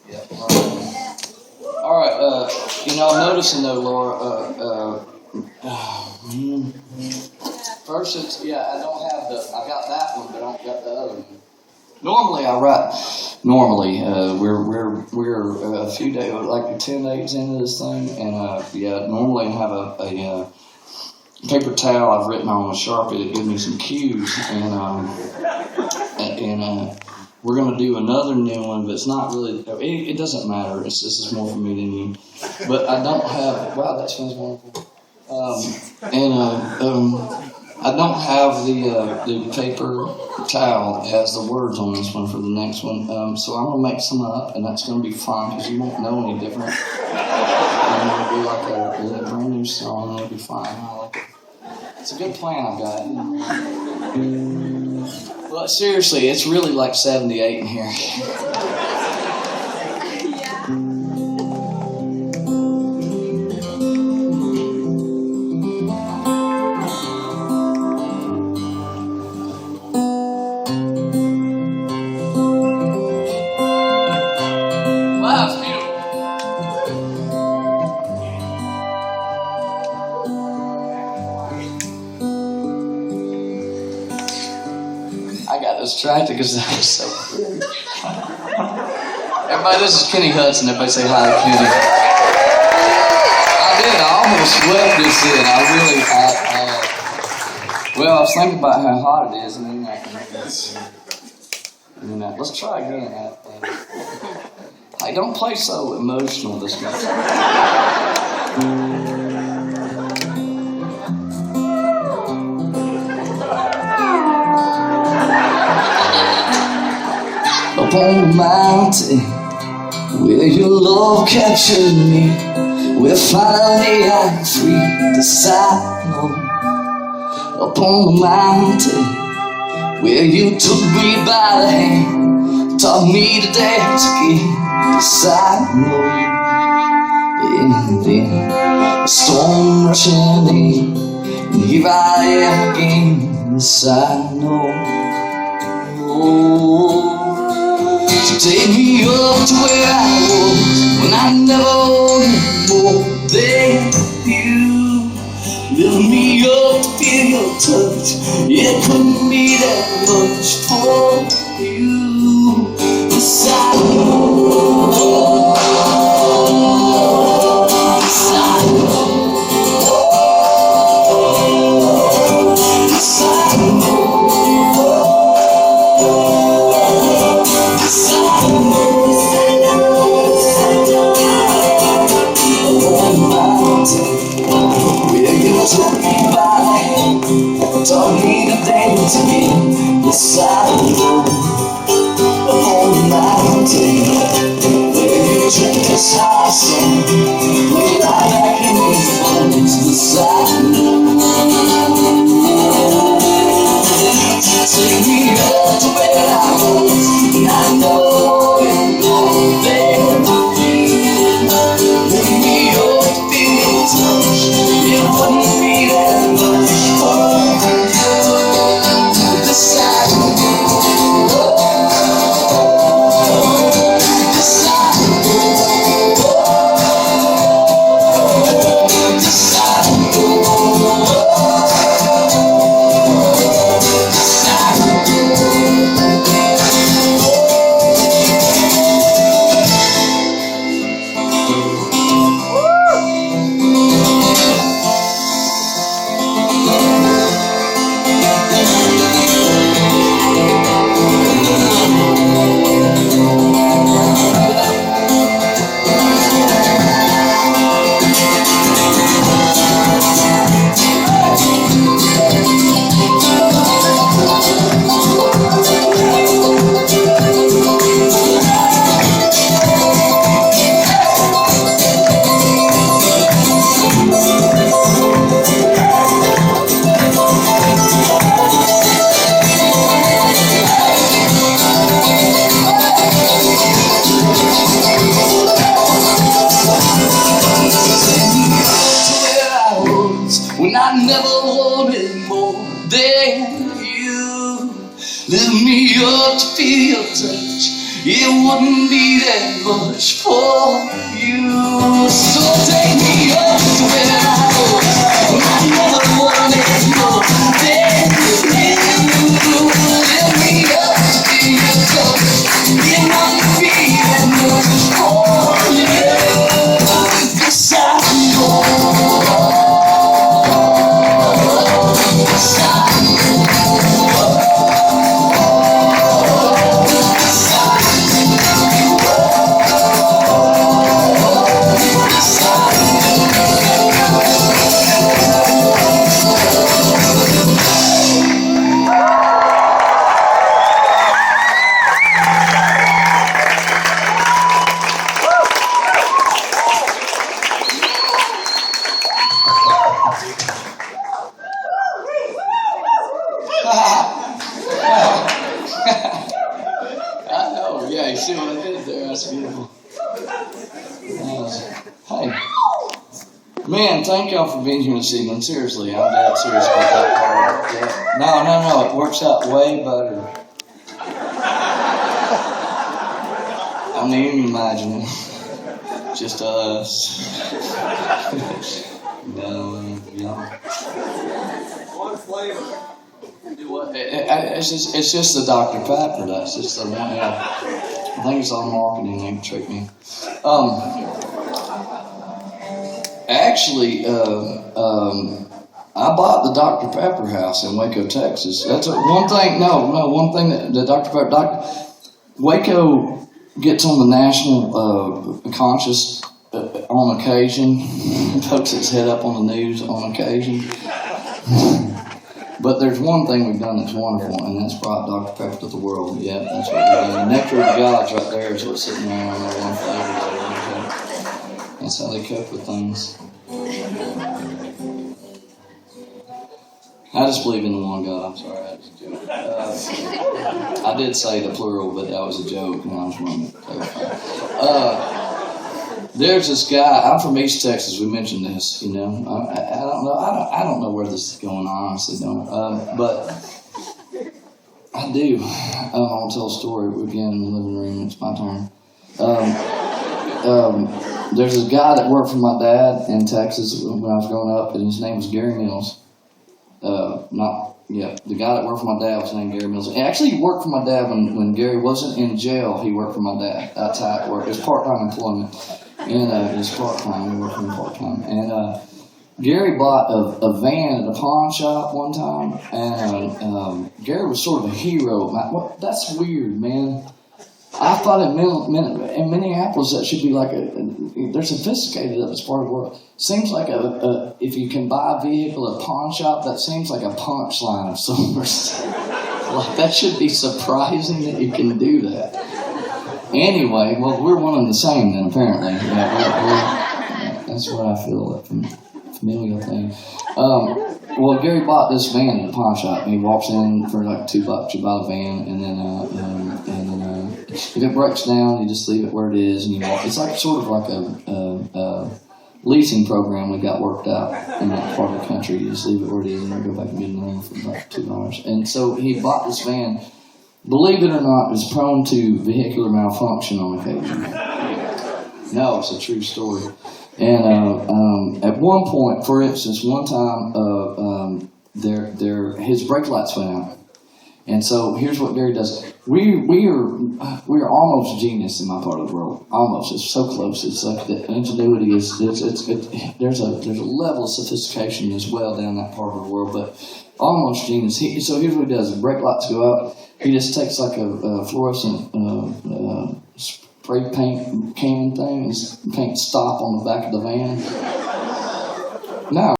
Yeah. All right. I'm noticing though, Laura. First, I don't have I got that one, but I don't got the other one. Normally, I write. Normally, we're a few days, like 10 days into this thing, and normally I have a paper towel I've written on with Sharpie that gives me some cues, and we're gonna do another new one, but it's not really. It doesn't matter. This is more for me than you. But I don't have. Wow, that smells wonderful. I don't have the paper towel that has the words on this one for the next one. So I'm gonna make some up, and that's gonna be fun because you won't know any different. And it'll be like a brand new song, and it'll be fine. I like it. It's a good plan I've got. Well, seriously, it's really like 78 in here. I got distracted because that was so pretty. Everybody, this is Kenny Hudson. Everybody say hi to Kenny. I did. I almost swept this in. Well, I was thinking about how hot it is, and then let's try again. Hey, don't play so emotional this much. Upon the mountain where your love captured me, where finally I'm free to silence. Upon the mountain where you took me by the hand, taught me to dance again beside me. And then the storm rushing in, and here I am again beside me. So take me up to where I was when I never wanted more than you. Lift me up to feel your touch. It couldn't be that much for you. Yes, I know. Yes, I know. Yes, I know. Taught me to dance again, yes I know. Upon the mountain where you drink this hot sun, look like I can be fun, yes I know. Take me up to where I was, and I know you know there will be. Lift me up to feel your touch, it wouldn't be that much for when I never wanted more than you. Lift me up to feel your touch, it wouldn't be that much for you. So take me up to where I was. My mother wanted more than you. Lift me up to be your close. It wouldn't be that much for you. Yes, I know. I know, yeah, you see what I did there? That's beautiful. Hey, man, thank y'all for being here this evening. Seriously, I'm dead serious about that part. Yeah. No, it works out way better. I mean, imagine it. Just us. No, yeah. One flavor. It's just the Dr. Pepper. That's just the one. Yeah. I think it's all marketing. They can trick me. Actually, I bought the Dr. Pepper house in Waco, Texas. That's one thing. One thing that the Dr. Pepper Waco gets on the national conscious on occasion. Pokes its head up on the news on occasion. But there's one thing we've done that's wonderful, and that's brought Dr. Pepper to the world. Yeah, that's what we've done. The nectar of the gods right there is what's sitting there on that one flavor. That's how they cope with things. I just believe in the one God. I'm sorry, that was a joke. I did say the plural, but that was a joke, and I was wrong. There's this guy. I'm from East Texas. We mentioned this. You know, I don't know. I don't know where this is going. I honestly don't. But I do. I'll tell a story again in the living room. It's my turn. There's this guy that worked for my dad in Texas when I was growing up, and his name was Gary Mills. The guy that worked for my dad was named Gary Mills. And actually, he worked for my dad when Gary wasn't in jail. He worked for my dad. That's how it worked. It was part-time employment. And it was part-time. We worked for him part-time. And Gary bought a van at a pawn shop one time. And Gary was sort of a hero. That's weird, man. I thought in Minneapolis that should be like they're sophisticated at this part of the world. Seems like if you can buy a vehicle at a pawn shop, that seems like a punchline of sorts. Like that should be surprising that you can do that. Anyway, well, we're one and the same then, apparently. Yeah, that's what I feel, a familial thing. Well, Gary bought this van at a pawn shop, and he walks in for like $2. You buy the van, and then if it breaks down, you just leave it where it is, and you walk. It's like sort of like a leasing program we got worked out in that part of the country. You just leave it where it is, and then go back and get in the room for about $2. And so he bought this van. Believe it or not, is prone to vehicular malfunction on occasion. No, it's a true story. And at one point, for instance, one time, his brake lights went out. And so here's what Gary does. We are almost genius in my part of the world. Almost. It's so close. It's like the ingenuity is. There's a level of sophistication as well down that part of the world, but almost genius. So here's what he does. The brake lights go out. He just takes like a fluorescent spray paint can thing and paint stop on the back of the van. Now.